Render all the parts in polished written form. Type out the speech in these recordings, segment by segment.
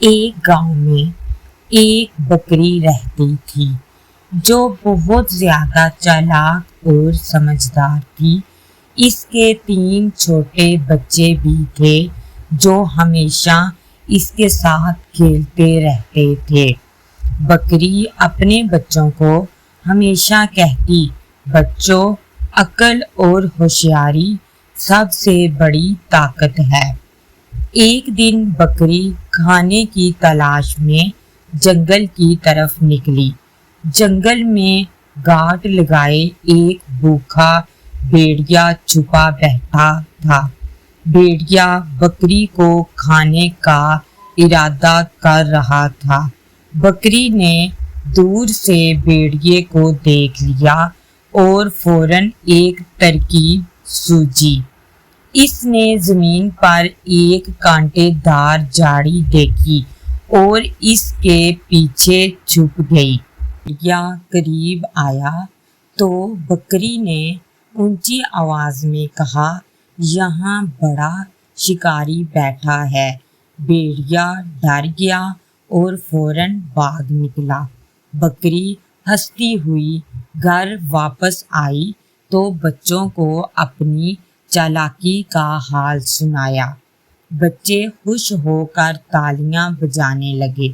ایک گاؤں میں ایک بکری رہتی تھی جو بہت زیادہ چالاک اور سمجھدار تھی۔ اس کے 3 چھوٹے بچے بھی تھے جو ہمیشہ اس کے ساتھ کھیلتے رہتے تھے۔ بکری اپنے بچوں کو ہمیشہ کہتی، بچوں، عقل اور ہوشیاری سب سے بڑی طاقت ہے۔ ایک دن بکری کھانے کی تلاش میں جنگل کی طرف نکلی۔ جنگل میں گھاٹ لگائے ایک بھوکا بھیڑیا چھپا بیٹھا تھا۔ بھیڑیا بکری کو کھانے کا ارادہ کر رہا تھا۔ بکری نے دور سے بھیڑیے کو دیکھ لیا اور فوراً ایک ترکیب سوجھی۔ اس نے زمین پر ایک کانٹے دار جھاڑی دیکھی اور اس کے پیچھے چھپ گئی۔ بھیڑیا قریب آیا تو بکری نے اونچی آواز میں کہا، یہاں بڑا شکاری بیٹھا ہے۔ بھیڑیا ڈر گیا اور فوراً بھاگ نکلا۔ بکری ہنستی ہوئی گھر واپس آئی تو بچوں کو اپنی چالاکی کا حال سنایا۔ بچے خوش ہو کر تالیاں بجانے لگے۔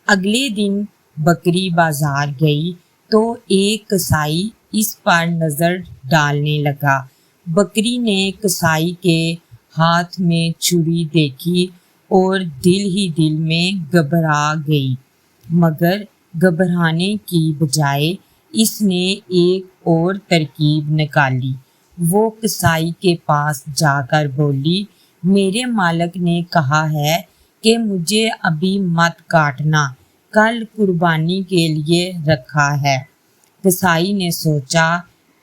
اگلے دن بکری بازار گئی تو ایک کسائی اس پر نظر ڈالنے لگا۔ بکری نے کسائی کے ہاتھ میں چھری دیکھی اور دل ہی دل میں گھبرا گئی، مگر گھبرانے کی بجائے اس نے ایک اور ترکیب نکالی۔ وہ کسائی کے پاس جا کر بولی، میرے مالک نے کہا ہے کہ مجھے ابھی مت کاٹنا، کل قربانی کے لیے رکھا ہے۔ کسائی نے سوچا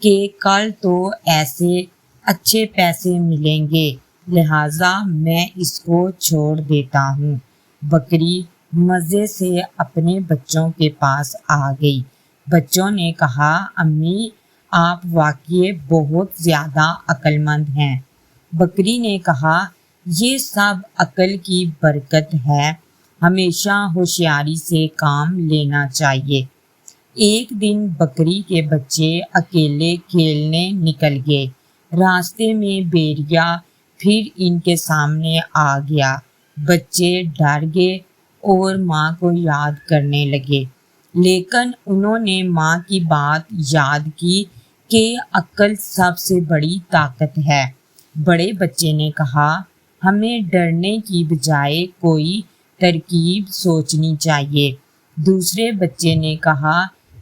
کہ کل تو ایسے اچھے پیسے ملیں گے، لہٰذا میں اس کو چھوڑ دیتا ہوں۔ بکری مزے سے اپنے بچوں کے پاس آ گئی۔ بچوں نے کہا، امی، آپ واقعی بہت زیادہ عقل مند ہیں۔ بکری نے کہا، یہ سب عقل کی برکت ہے، ہمیشہ ہوشیاری سے کام لینا چاہیے۔ ایک دن بکری کے بچے اکیلے کھیلنے نکل گئے۔ راستے میں بھیڑیا پھر ان کے سامنے آ گیا۔ بچے ڈر گئے اور ماں کو یاد کرنے لگے، لیکن انہوں نے ماں کی بات یاد کی کہ عقل سب سے بڑی طاقت ہے۔ بڑے بچے نے کہا، ہمیں ڈرنے کی بجائے کوئی ترکیب سوچنی چاہیے۔ دوسرے بچے نے کہا،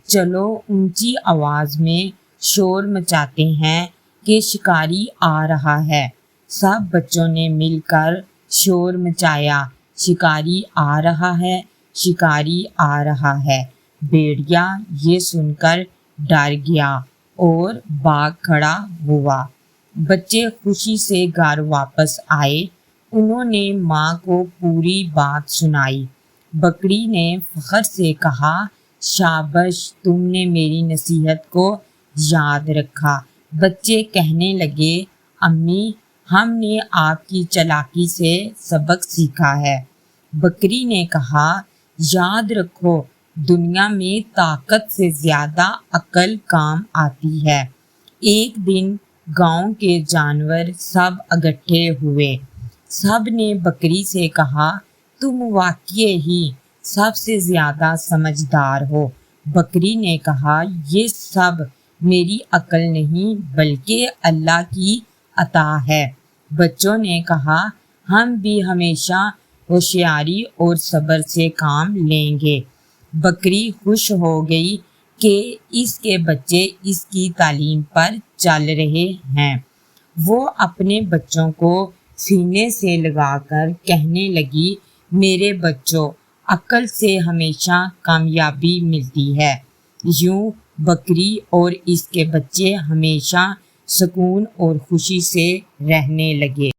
چلو اونچی آواز میں شور مچاتے ہیں کہ شکاری آ رہا ہے۔ سب بچوں نے مل کر شور مچایا، شکاری آ رہا ہے، شکاری آ رہا ہے۔ بھیڑیا یہ سن کر ڈر گیا اور بھاگ کھڑا ہوا۔ بچے خوشی سے گھر واپس آئے۔ انہوں نے ماں کو پوری بات سنائی۔ بکری نے فخر سے کہا، شاباش، تم نے میری نصیحت کو یاد رکھا۔ بچے کہنے لگے، امی، ہم نے آپ کی چالاکی سے سبق سیکھا ہے۔ بکری نے کہا، یاد رکھو، دنیا میں طاقت سے زیادہ عقل کام آتی ہے۔ ایک دن گاؤں کے جانور سب اکٹھے ہوئے۔ سب نے بکری سے کہا، تم واقعی ہی سب سے زیادہ سمجھدار ہو۔ بکری نے کہا، یہ سب میری عقل نہیں بلکہ اللہ کی عطا ہے۔ بچوں نے کہا، ہم بھی ہمیشہ ہوشیاری اور صبر سے کام لیں گے۔ بکری خوش ہو گئی کہ اس کے بچے اس کی تعلیم پر چل رہے ہیں۔ وہ اپنے بچوں کو سینے سے لگا کر کہنے لگی، میرے بچوں، عقل سے ہمیشہ کامیابی ملتی ہے۔ یوں بکری اور اس کے بچے ہمیشہ سکون اور خوشی سے رہنے لگے۔